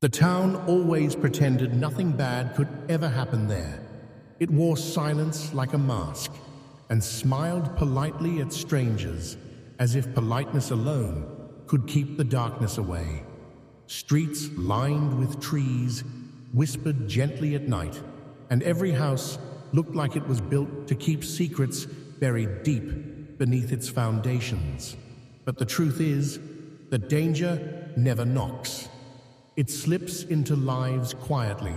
The town always pretended nothing bad could ever happen there. It wore silence like a mask and smiled politely at strangers, as if politeness alone could keep the darkness away. Streets lined with trees whispered gently at night, and every house looked like it was built to keep secrets buried deep beneath its foundations. But the truth is that danger never knocks. It slips into lives quietly,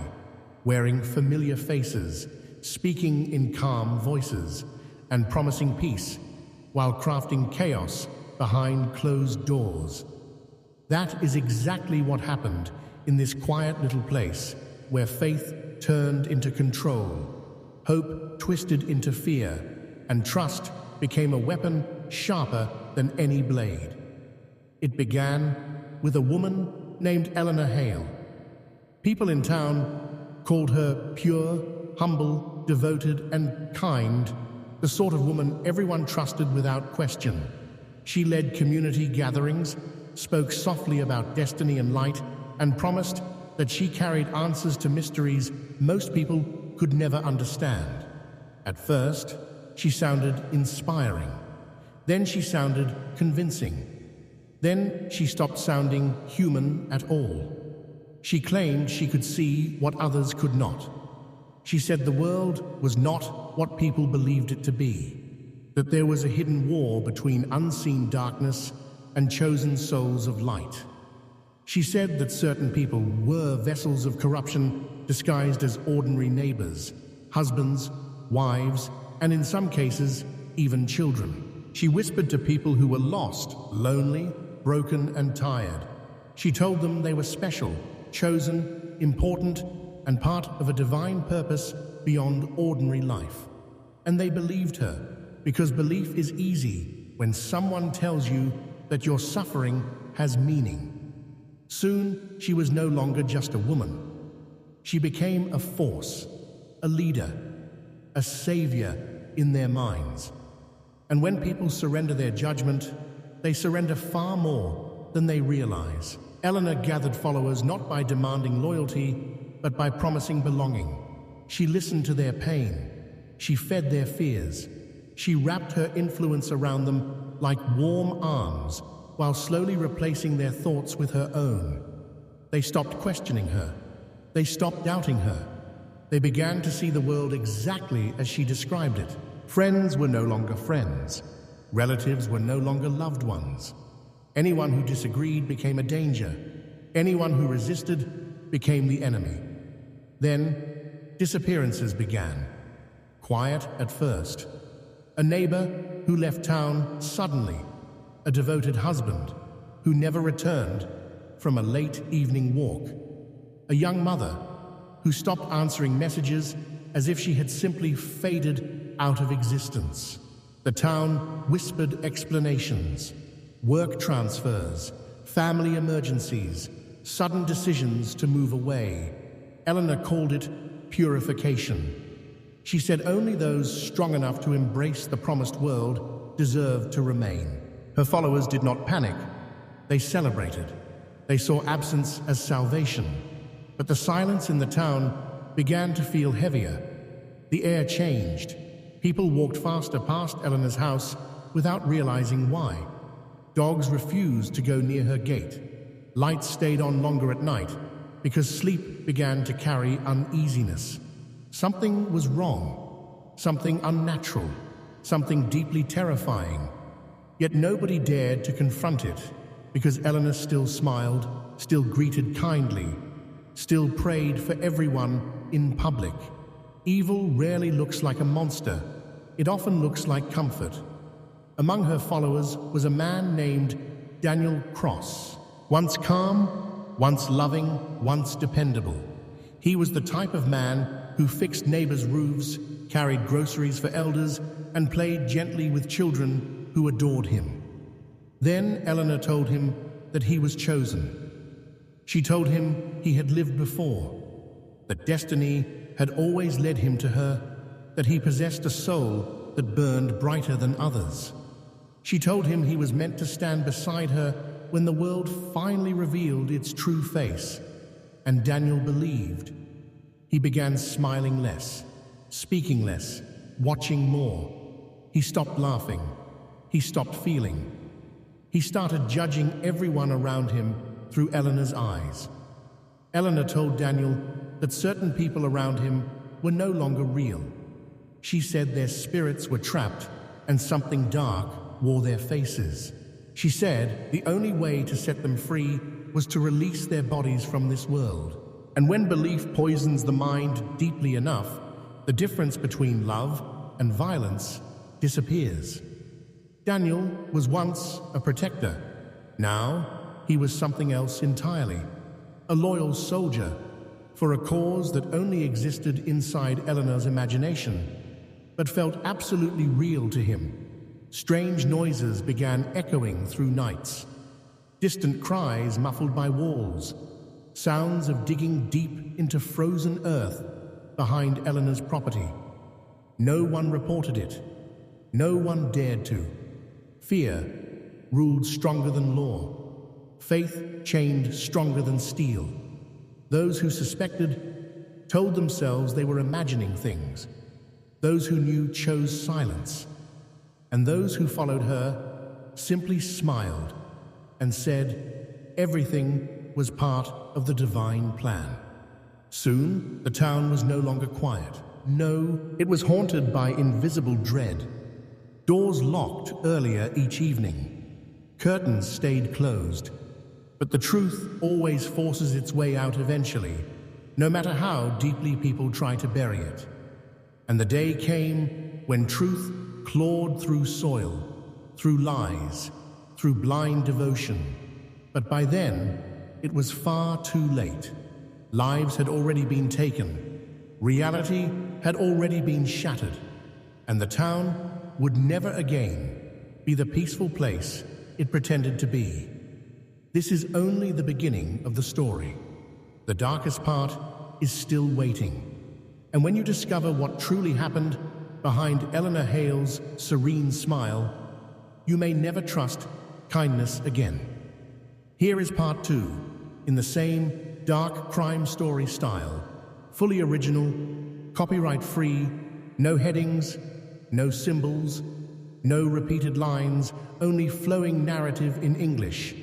wearing familiar faces, speaking in calm voices, and promising peace while crafting chaos behind closed doors. That is exactly what happened in this quiet little place where faith turned into control, hope twisted into fear, and trust became a weapon sharper than any blade. It began with a woman named Eleanor Hale. People in town called her pure, humble, devoted, and kind, the sort of woman everyone trusted without question. She led community gatherings, spoke softly about destiny and light, and promised that she carried answers to mysteries most people could never understand. At first, she sounded inspiring. Then she sounded convincing. Then she stopped sounding human at all. She claimed she could see what others could not. She said the world was not what people believed it to be, that there was a hidden war between unseen darkness and chosen souls of light. She said that certain people were vessels of corruption disguised as ordinary neighbors, husbands, wives, and in some cases, even children. She whispered to people who were lost, lonely, broken, and tired. She told them they were special, chosen, important, and part of a divine purpose beyond ordinary life. And they believed her, because belief is easy when someone tells you that your suffering has meaning. Soon, she was no longer just a woman. She became a force, a leader, a savior in their minds. And when people surrender their judgment, they surrender far more than they realize. Eleanor gathered followers not by demanding loyalty, but by promising belonging. She listened to their pain. She fed their fears. She wrapped her influence around them like warm arms, while slowly replacing their thoughts with her own. They stopped questioning her. They stopped doubting her. They began to see the world exactly as she described it. Friends were no longer friends. Relatives were no longer loved ones. Anyone who disagreed became a danger. Anyone who resisted became the enemy. Then, disappearances began. Quiet at first. A neighbor who left town suddenly. A devoted husband who never returned from a late evening walk. A young mother who stopped answering messages as if she had simply faded out of existence. The town whispered explanations, work transfers, family emergencies, sudden decisions to move away. Eleanor called it purification. She said only those strong enough to embrace the promised world deserved to remain. Her followers did not panic. They celebrated. They saw absence as salvation. But the silence in the town began to feel heavier. The air changed. People walked faster past Eleanor's house without realizing why. Dogs refused to go near her gate. Lights stayed on longer at night because sleep began to carry uneasiness. Something was wrong, something unnatural, something deeply terrifying. Yet nobody dared to confront it because Eleanor still smiled, still greeted kindly, still prayed for everyone in public. Evil rarely looks like a monster. It often looks like comfort. Among her followers was a man named Daniel Cross. Once calm, once loving, once dependable. He was the type of man who fixed neighbors' roofs, carried groceries for elders, and played gently with children who adored him. Then Eleanor told him that he was chosen. She told him he had lived before, that destiny had always led him to her, that he possessed a soul that burned brighter than others. She told him he was meant to stand beside her when the world finally revealed its true face. and Daniel believed. He began smiling less, speaking less, watching more. He stopped laughing. He stopped feeling. He started judging everyone around him through Eleanor's eyes. Eleanor told Daniel that certain people around him were no longer real. She said their spirits were trapped and something dark wore their faces. She said the only way to set them free was to release their bodies from this world. And when belief poisons the mind deeply enough, the difference between love and violence disappears. Daniel was once a protector. Now he was something else entirely. A loyal soldier for a cause that only existed inside Eleanor's imagination, but felt absolutely real to him. Strange noises began echoing through nights. Distant cries muffled by walls. Sounds of digging deep into frozen earth behind Eleanor's property. No one reported it. No one dared to. Fear ruled stronger than law. Faith chained stronger than steel. Those who suspected told themselves they were imagining things. Those who knew chose silence. And those who followed her simply smiled and said everything was part of the divine plan. Soon, the town was no longer quiet. No, it was haunted by invisible dread. Doors locked earlier each evening. Curtains stayed closed. But the truth always forces its way out eventually, no matter how deeply people try to bury it. And the day came when truth clawed through soil, through lies, through blind devotion. But by then, it was far too late. Lives had already been taken. Reality had already been shattered. And the town would never again be the peaceful place it pretended to be. This is only the beginning of the story. The darkest part is still waiting. And when you discover what truly happened behind Eleanor Hale's serene smile, you may never trust kindness again. Here is part 2, in the same dark crime story style, fully original, copyright-free, no headings, no symbols, no repeated lines, only flowing narrative in English.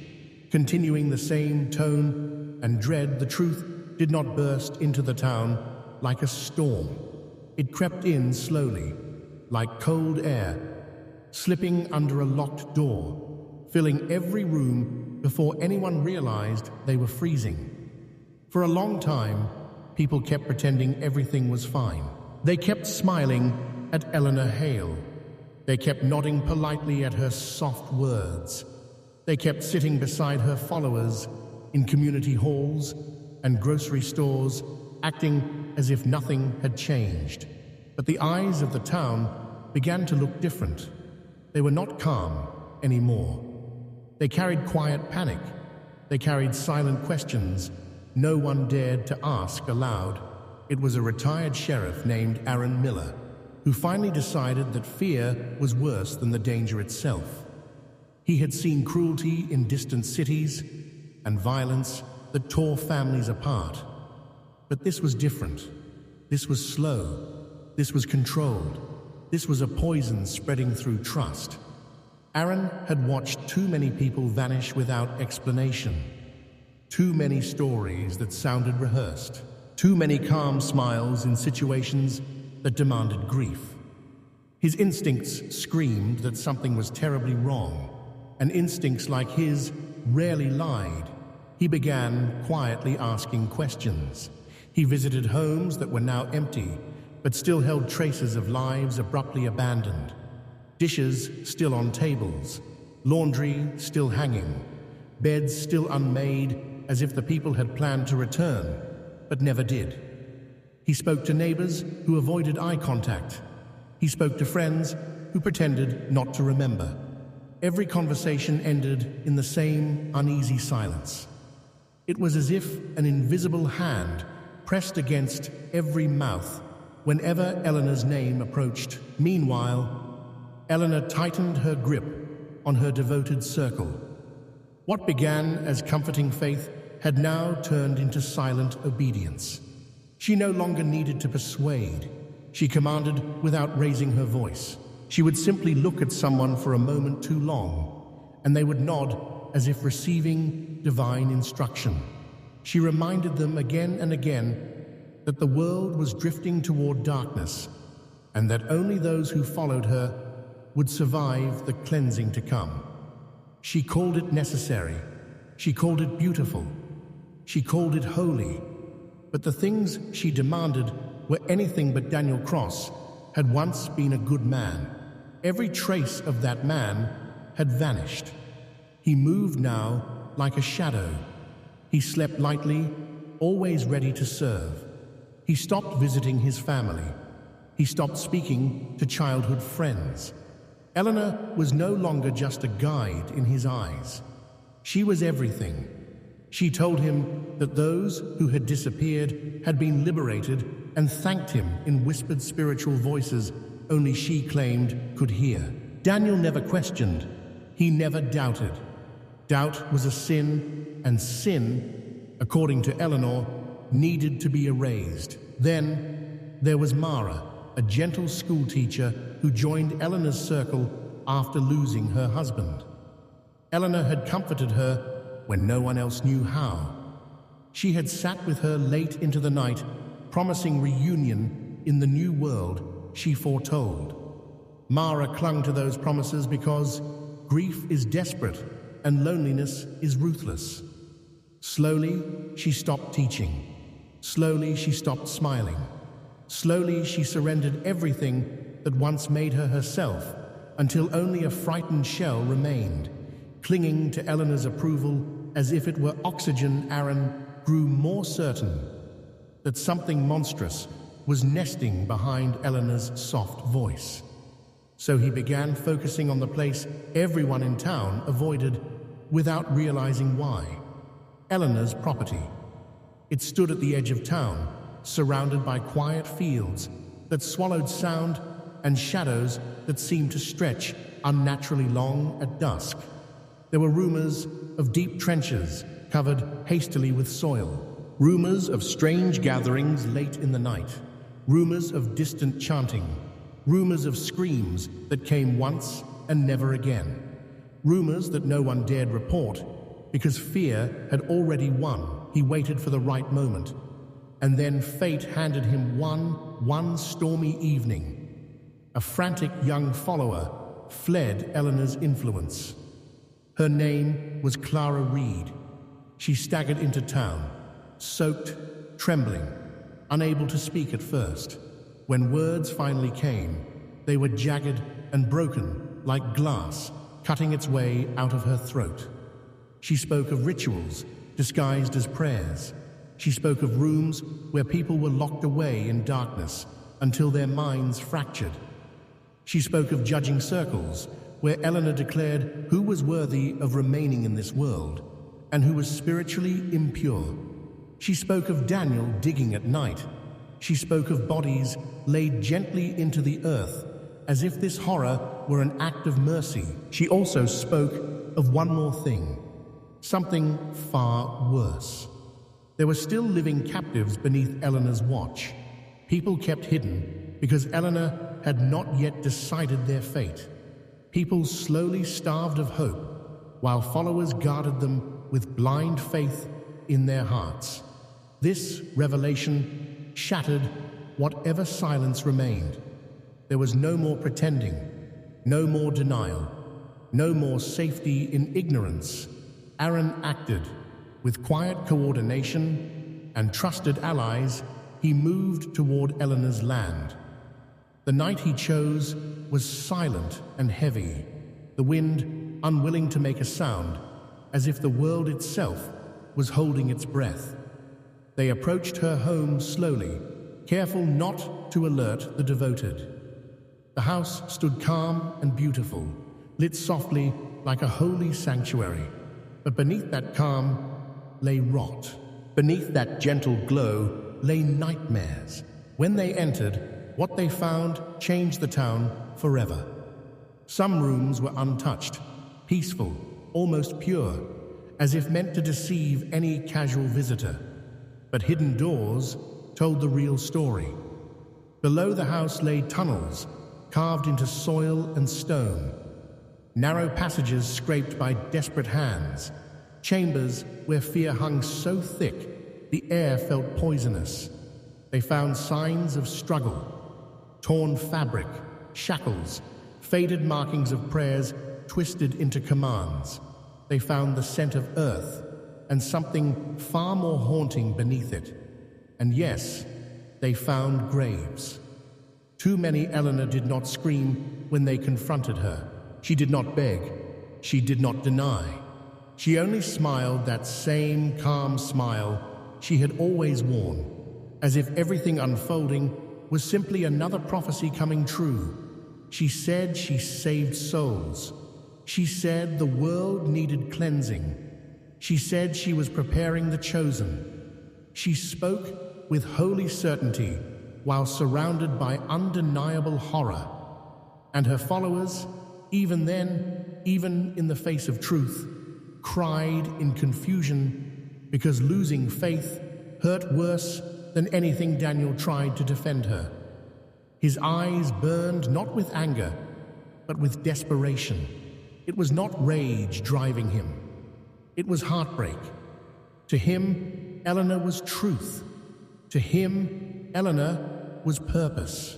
Continuing the same tone and dread, the truth did not burst into the town like a storm. It crept in slowly, like cold air, slipping under a locked door, filling every room before anyone realized they were freezing. For a long time, people kept pretending everything was fine. They kept smiling at Eleanor Hale. They kept nodding politely at her soft words. They kept sitting beside her followers in community halls and grocery stores, acting as if nothing had changed. But the eyes of the town began to look different. They were not calm anymore. They carried quiet panic. They carried silent questions no one dared to ask aloud. It was a retired sheriff named Aaron Miller who finally decided that fear was worse than the danger itself. He had seen cruelty in distant cities and violence that tore families apart. But this was different. This was slow. This was controlled. This was a poison spreading through trust. Aaron had watched too many people vanish without explanation. Too many stories that sounded rehearsed. Too many calm smiles in situations that demanded grief. His instincts screamed that something was terribly wrong, and instincts like his rarely lied. He began quietly asking questions. He visited homes that were now empty, but still held traces of lives abruptly abandoned. Dishes still on tables, laundry still hanging, beds still unmade, as if the people had planned to return, but never did. He spoke to neighbors who avoided eye contact. He spoke to friends who pretended not to remember. Every conversation ended in the same uneasy silence. It was as if an invisible hand pressed against every mouth whenever Eleanor's name approached. Meanwhile, Eleanor tightened her grip on her devoted circle. What began as comforting faith had now turned into silent obedience. She no longer needed to persuade. She commanded without raising her voice. She would simply look at someone for a moment too long, and they would nod as if receiving divine instruction. She reminded them again and again that the world was drifting toward darkness, and that only those who followed her would survive the cleansing to come. She called it necessary. She called it beautiful. She called it holy. But the things she demanded were anything but Daniel Cross had once been a good man. Every trace of that man had vanished. He moved now like a shadow. He slept lightly, always ready to serve. He stopped visiting his family. He stopped speaking to childhood friends. Eleanor was no longer just a guide in his eyes. She was everything. She told him that those who had disappeared had been liberated and thanked him in whispered spiritual voices only she claimed could hear. Daniel never questioned. He never doubted. Doubt was a sin, and sin, according to Eleanor, needed to be erased. Then there was Mara, a gentle schoolteacher who joined Eleanor's circle after losing her husband. Eleanor had comforted her when no one else knew how. She had sat with her late into the night, promising reunion in the new world she foretold. Mara clung to those promises because grief is desperate and loneliness is ruthless. Slowly, she stopped teaching. Slowly, she stopped smiling. Slowly, she surrendered everything that once made her herself, until only a frightened shell remained, clinging to Eleanor's approval as if it were oxygen. Aaron grew more certain that something monstrous was nesting behind Eleanor's soft voice. So he began focusing on the place everyone in town avoided without realizing why. Eleanor's property. It stood at the edge of town, surrounded by quiet fields that swallowed sound and shadows that seemed to stretch unnaturally long at dusk. There were rumors of deep trenches covered hastily with soil, rumors of strange gatherings late in the night, rumors of distant chanting, rumors of screams that came once and never again, rumors that no one dared report because fear had already won. He waited for the right moment, and then fate handed him one stormy evening. A frantic young follower fled Eleanor's influence. Her name was Clara Reed. She staggered into town, soaked, trembling, unable to speak at first. When words finally came, they were jagged and broken like glass, cutting its way out of her throat. She spoke of rituals disguised as prayers. She spoke of rooms where people were locked away in darkness until their minds fractured. She spoke of judging circles where Eleanor declared who was worthy of remaining in this world and who was spiritually impure. She spoke of Daniel digging at night. She spoke of bodies laid gently into the earth as if this horror were an act of mercy. She also spoke of one more thing, something far worse. There were still living captives beneath Eleanor's watch. People kept hidden because Eleanor had not yet decided their fate. People slowly starved of hope, while followers guarded them with blind faith in their hearts. This revelation shattered whatever silence remained. There was no more pretending, no more denial, no more safety in ignorance. Aaron acted. With quiet coordination and trusted allies, he moved toward Eleanor's land. The night he chose was silent and heavy, the wind unwilling to make a sound, as if the world itself was holding its breath. They approached her home slowly, careful not to alert the devoted. The house stood calm and beautiful, lit softly like a holy sanctuary. But beneath that calm lay rot. Beneath that gentle glow lay nightmares. When they entered, what they found changed the town forever. Some rooms were untouched, peaceful, almost pure, as if meant to deceive any casual visitor. But hidden doors told the real story. Below the house lay tunnels carved into soil and stone, narrow passages scraped by desperate hands, chambers where fear hung so thick the air felt poisonous. They found signs of struggle, torn fabric, shackles, faded markings of prayers twisted into commands. They found the scent of earth and something far more haunting beneath it. And yes, they found graves. Too many Eleanor did not scream when they confronted her. She did not beg. She did not deny. She only smiled that same calm smile she had always worn, as if everything unfolding was simply another prophecy coming true. She said she saved souls. She said the world needed cleansing. She said she was preparing the chosen. She spoke with holy certainty while surrounded by undeniable horror. And her followers, even then, even in the face of truth, cried in confusion because losing faith hurt worse than anything Daniel tried to defend her. His eyes burned not with anger, but with desperation. It was not rage driving him. It was heartbreak. To him, Eleanor was truth. To him, Eleanor was purpose.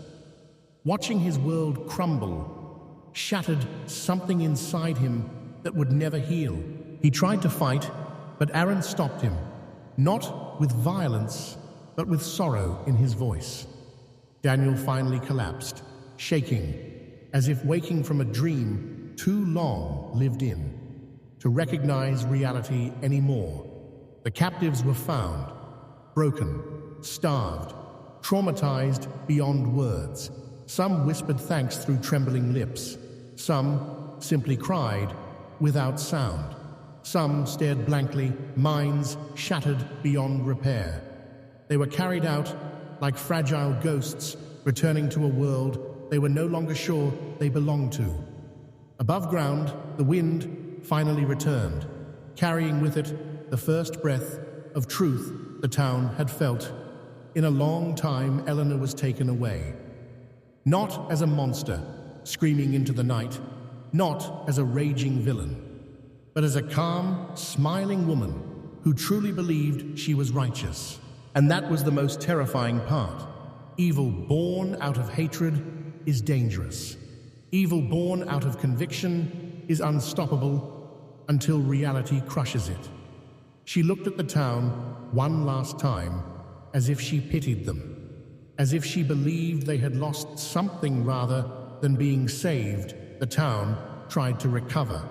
Watching his world crumble shattered something inside him that would never heal. He tried to fight, but Aaron stopped him, not with violence, but with sorrow in his voice. Daniel finally collapsed, shaking, as if waking from a dream too long lived in, to recognize reality anymore. The captives were found, broken, starved, traumatized beyond words. Some whispered thanks through trembling lips. Some simply cried without sound. Some stared blankly, minds shattered beyond repair. They were carried out like fragile ghosts returning to a world they were no longer sure they belonged to. Above ground, the wind finally returned, carrying with it the first breath of truth the town had felt. In a long time, Eleanor was taken away. Not as a monster screaming into the night, not as a raging villain, but as a calm, smiling woman who truly believed she was righteous. And that was the most terrifying part. Evil born out of hatred is dangerous. Evil born out of conviction is unstoppable until reality crushes it. She looked at the town one last time, as if she pitied them, as if she believed they had lost something rather than being saved. The town tried to recover,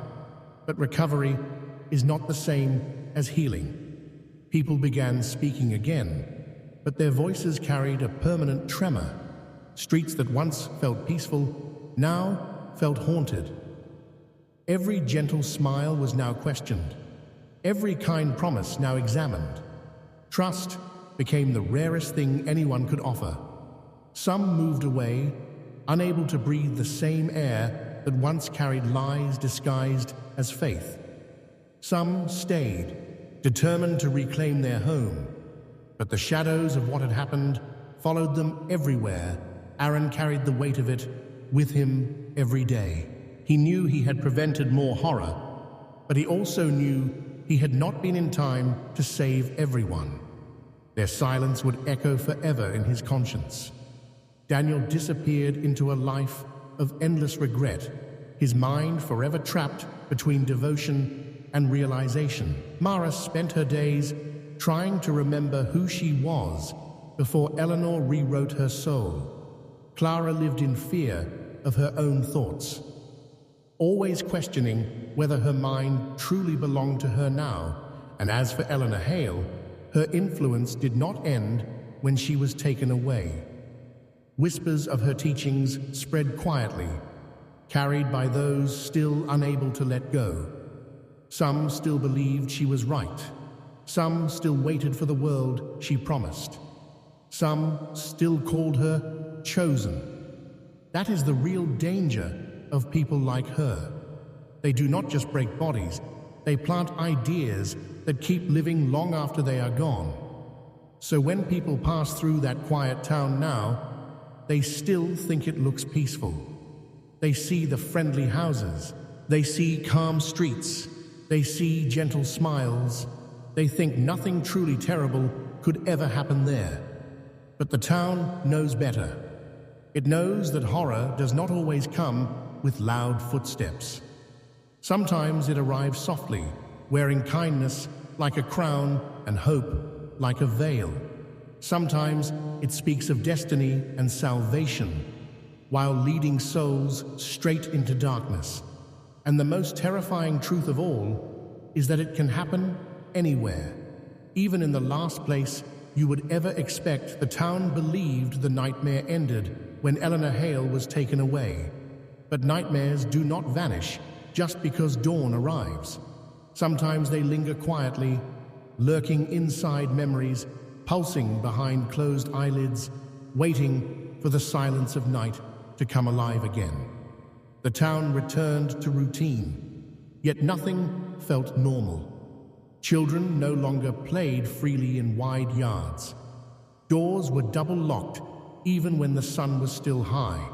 but recovery is not the same as healing. People began speaking again, but their voices carried a permanent tremor. Streets that once felt peaceful now felt haunted. Every gentle smile was now questioned. Every kind promise now examined. Trust became the rarest thing anyone could offer. Some moved away, unable to breathe the same air that once carried lies disguised as faith. Some stayed, determined to reclaim their home. But the shadows of what had happened followed them everywhere. Aaron carried the weight of it with him every day. He knew he had prevented more horror, but he also knew he had not been in time to save everyone. Their silence would echo forever in his conscience. Daniel disappeared into a life of endless regret, his mind forever trapped between devotion and realization. Mara spent her days trying to remember who she was before Eleanor rewrote her soul. Clara lived in fear of her own thoughts, always questioning whether her mind truly belonged to her now. And as for Eleanor Hale, her influence did not end when she was taken away. Whispers of her teachings spread quietly, carried by those still unable to let go. Some still believed she was right. Some still waited for the world she promised. Some still called her chosen. That is the real danger of people like her. They do not just break bodies, They plant ideas that keep living long after they are gone. So when people pass through that quiet town now, they still think it looks peaceful. They see the friendly houses. They see calm streets. They see gentle smiles. They think nothing truly terrible could ever happen there. But the town knows better. It knows that horror does not always come with loud footsteps. Sometimes it arrives softly, wearing kindness like a crown and hope like a veil. Sometimes it speaks of destiny and salvation, while leading souls straight into darkness. And the most terrifying truth of all is that it can happen anywhere. Even in the last place you would ever expect, the town believed the nightmare ended when Eleanor Hale was taken away. But nightmares do not vanish just because dawn arrives. Sometimes they linger quietly, lurking inside memories, pulsing behind closed eyelids, waiting for the silence of night to come alive again. The town returned to routine, yet nothing felt normal. Children no longer played freely in wide yards. Doors were double-locked even when the sun was still high.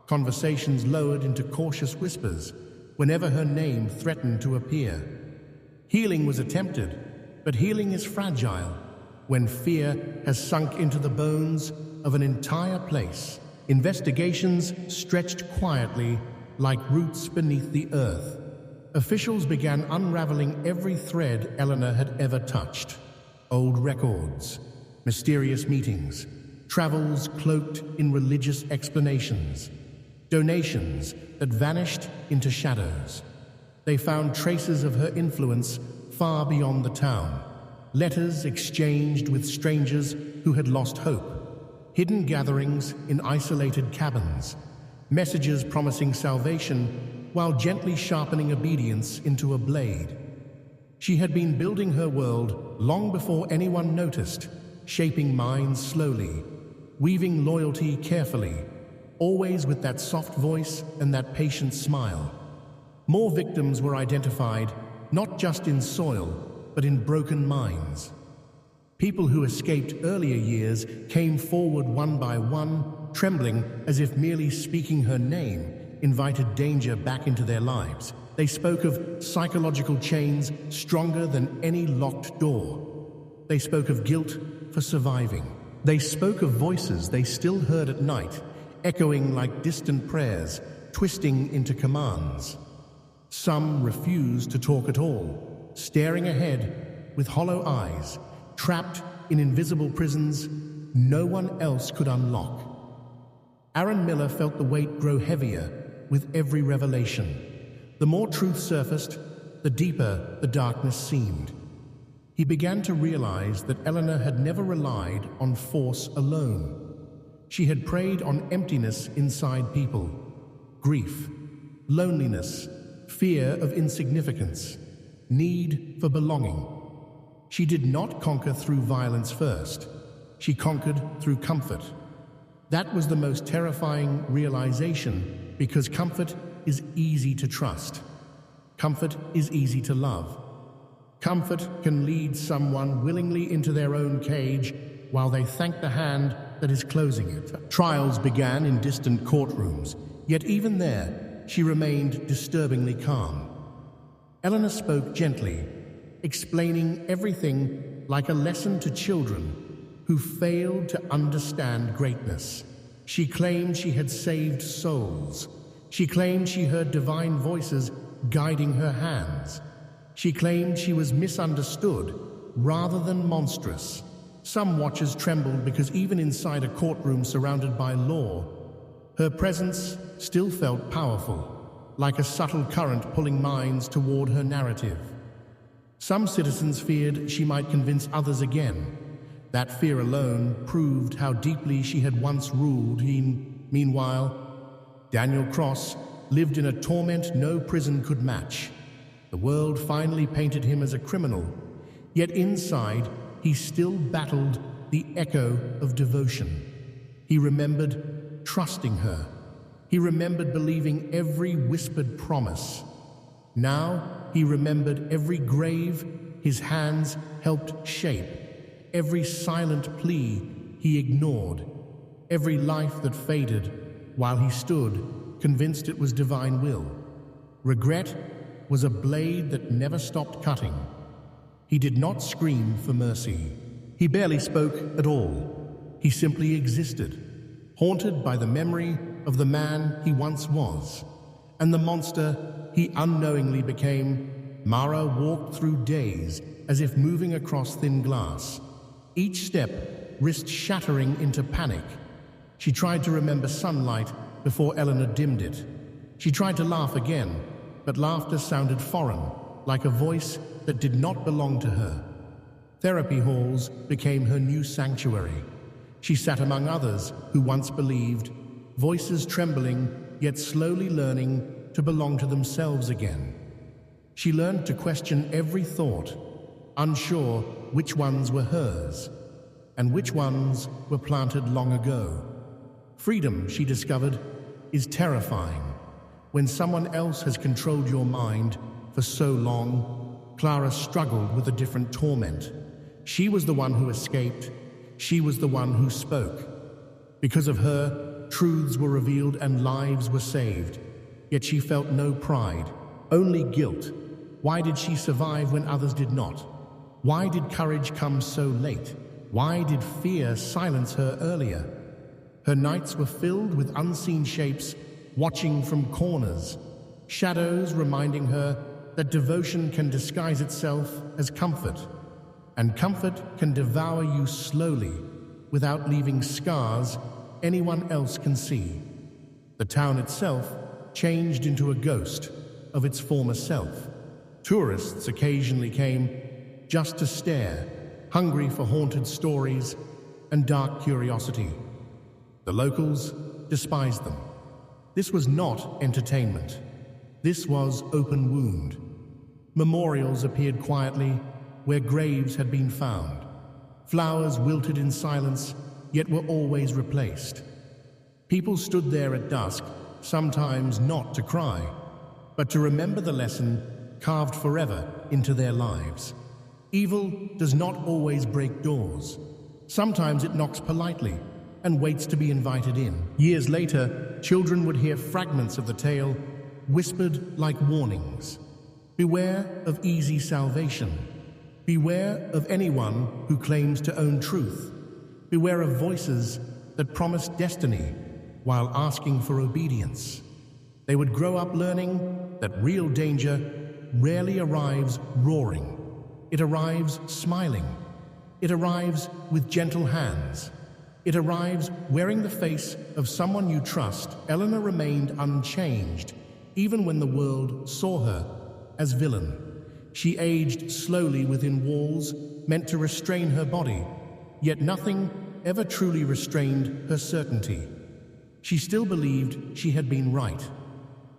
Conversations lowered into cautious whispers whenever her name threatened to appear. Healing was attempted, but healing is fragile when fear has sunk into the bones of an entire place. Investigations stretched quietly like roots beneath the earth. Officials began unraveling every thread Eleanor had ever touched. Old records, mysterious meetings, travels cloaked in religious explanations, donations that vanished into shadows. They found traces of her influence far beyond the town, letters exchanged with strangers who had lost hope, hidden gatherings in isolated cabins, messages promising salvation while gently sharpening obedience into a blade. She had been building her world long before anyone noticed, shaping minds slowly, weaving loyalty carefully, always with that soft voice and that patient smile. More victims were identified, not just in soil, but in broken minds. People who escaped earlier years came forward one by one, trembling as if merely speaking her name invited danger back into their lives. They spoke of psychological chains stronger than any locked door. They spoke of guilt for surviving. They spoke of voices they still heard at night, echoing like distant prayers, twisting into commands. Some refused to talk at all, staring ahead with hollow eyes, trapped in invisible prisons no one else could unlock. Aaron Miller felt the weight grow heavier with every revelation. The more truth surfaced, the deeper the darkness seemed. He began to realize that Eleanor had never relied on force alone. She had preyed on emptiness inside people, grief, loneliness, fear of insignificance, need for belonging. She did not conquer through violence first. She conquered through comfort. That was the most terrifying realization, because comfort is easy to trust. Comfort is easy to love. Comfort can lead someone willingly into their own cage while they thank the hand that is closing it. Trials began in distant courtrooms, yet even there, she remained disturbingly calm. Eleanor spoke gently, explaining everything like a lesson to children who failed to understand greatness. She claimed she had saved souls. She claimed she heard divine voices guiding her hands. She claimed she was misunderstood rather than monstrous. Some watchers trembled because even inside a courtroom surrounded by law, her presence still felt powerful, like a subtle current pulling minds toward her narrative. Some citizens feared she might convince others again. That fear alone proved how deeply she had once ruled. Meanwhile, Daniel Cross lived in a torment no prison could match. The world finally painted him as a criminal, yet inside he still battled the echo of devotion. He remembered trusting her. He remembered believing every whispered promise. Now, he remembered every grave his hands helped shape, every silent plea he ignored, every life that faded while he stood, convinced it was divine will. Regret was a blade that never stopped cutting. He did not scream for mercy. He barely spoke at all. He simply existed, haunted by the memory of the man he once was, and the monster he unknowingly became. Mara walked through days as if moving across thin glass. Each step risked shattering into panic. She tried to remember sunlight before Eleanor dimmed it. She tried to laugh again, but laughter sounded foreign, like a voice that did not belong to her. Therapy halls became her new sanctuary. She sat among others who once believed, voices trembling, yet slowly learning to belong to themselves again. She learned to question every thought, unsure which ones were hers and which ones were planted long ago. Freedom, she discovered, is terrifying. When someone else has controlled your mind for so long, Clara struggled with a different torment. She was the one who escaped. She was the one who spoke. Because of her, truths were revealed and lives were saved. Yet she felt no pride, only guilt. Why did she survive when others did not? Why did courage come so late? Why did fear silence her earlier? Her nights were filled with unseen shapes watching from corners, shadows reminding her that devotion can disguise itself as comfort, and comfort can devour you slowly without leaving scars anyone else can see. The town itself changed into a ghost of its former self. Tourists occasionally came just to stare, hungry for haunted stories and dark curiosity. The locals despised them. This was not entertainment. This was open wound. Memorials appeared quietly where graves had been found. Flowers wilted in silence, yet were always replaced. People stood there at dusk, sometimes not to cry, but to remember the lesson carved forever into their lives. Evil does not always break doors. Sometimes it knocks politely and waits to be invited in. Years later, children would hear fragments of the tale, whispered like warnings. Beware of easy salvation. Beware of anyone who claims to own truth. Beware of voices that promise destiny while asking for obedience. They would grow up learning that real danger rarely arrives roaring. It arrives smiling. It arrives with gentle hands. It arrives wearing the face of someone you trust. Eleanor remained unchanged, even when the world saw her as villain. She aged slowly within walls meant to restrain her body, yet nothing ever truly restrained her certainty. She still believed she had been right.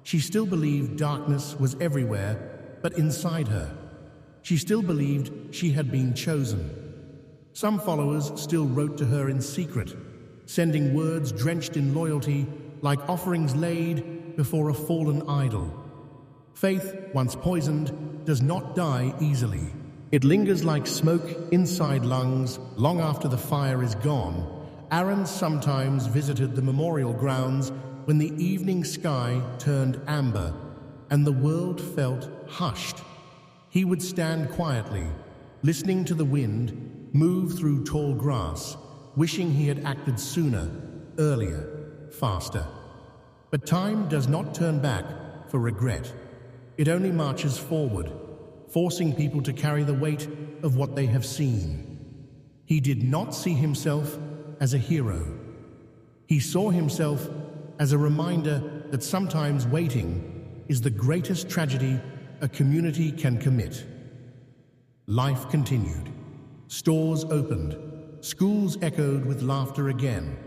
She still believed darkness was everywhere, but inside her. She still believed she had been chosen. Some followers still wrote to her in secret, sending words drenched in loyalty like offerings laid before a fallen idol. Faith, once poisoned, does not die easily. It lingers like smoke inside lungs long after the fire is gone. Aaron sometimes visited the memorial grounds when the evening sky turned amber and the world felt hushed. He would stand quietly, listening to the wind move through tall grass, wishing he had acted sooner, earlier, faster. But time does not turn back for regret. It only marches forward, forcing people to carry the weight of what they have seen. He did not see himself as a hero. He saw himself as a reminder that sometimes waiting is the greatest tragedy a community can commit. Life continued. Stores opened. Schools echoed with laughter again.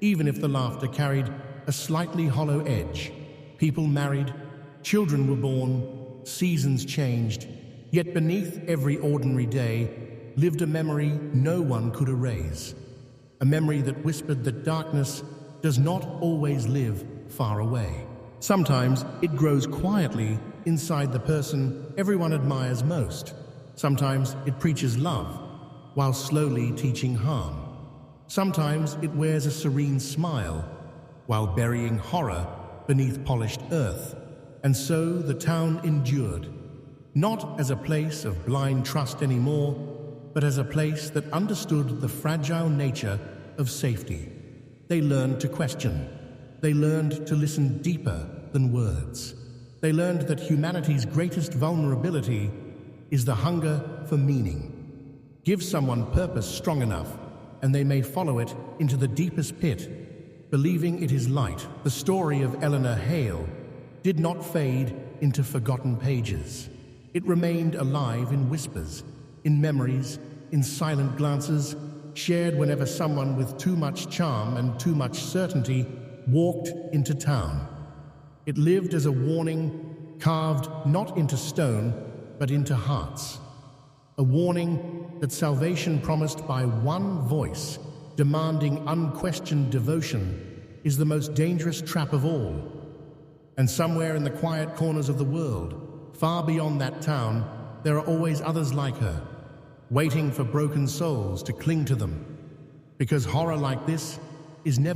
Even if the laughter carried a slightly hollow edge. People married, children were born, seasons changed. Yet beneath every ordinary day lived a memory no one could erase. A memory that whispered that darkness does not always live far away. Sometimes it grows quietly inside the person everyone admires most. Sometimes it preaches love while slowly teaching harm. Sometimes it wears a serene smile while burying horror beneath polished earth. And so the town endured, not as a place of blind trust anymore, but as a place that understood the fragile nature of safety. They learned to question. They learned to listen deeper than words. They learned that humanity's greatest vulnerability is the hunger for meaning. Give someone purpose strong enough, and they may follow it into the deepest pit, believing it is light. The story of Eleanor Hale did not fade into forgotten pages. It remained alive in whispers, in memories, in silent glances, shared whenever someone with too much charm and too much certainty walked into town. It lived as a warning, carved not into stone, but into hearts. A warning that salvation promised by one voice, demanding unquestioned devotion, is the most dangerous trap of all. And somewhere in the quiet corners of the world, far beyond that town, there are always others like her, waiting for broken souls to cling to them. Because horror like this is never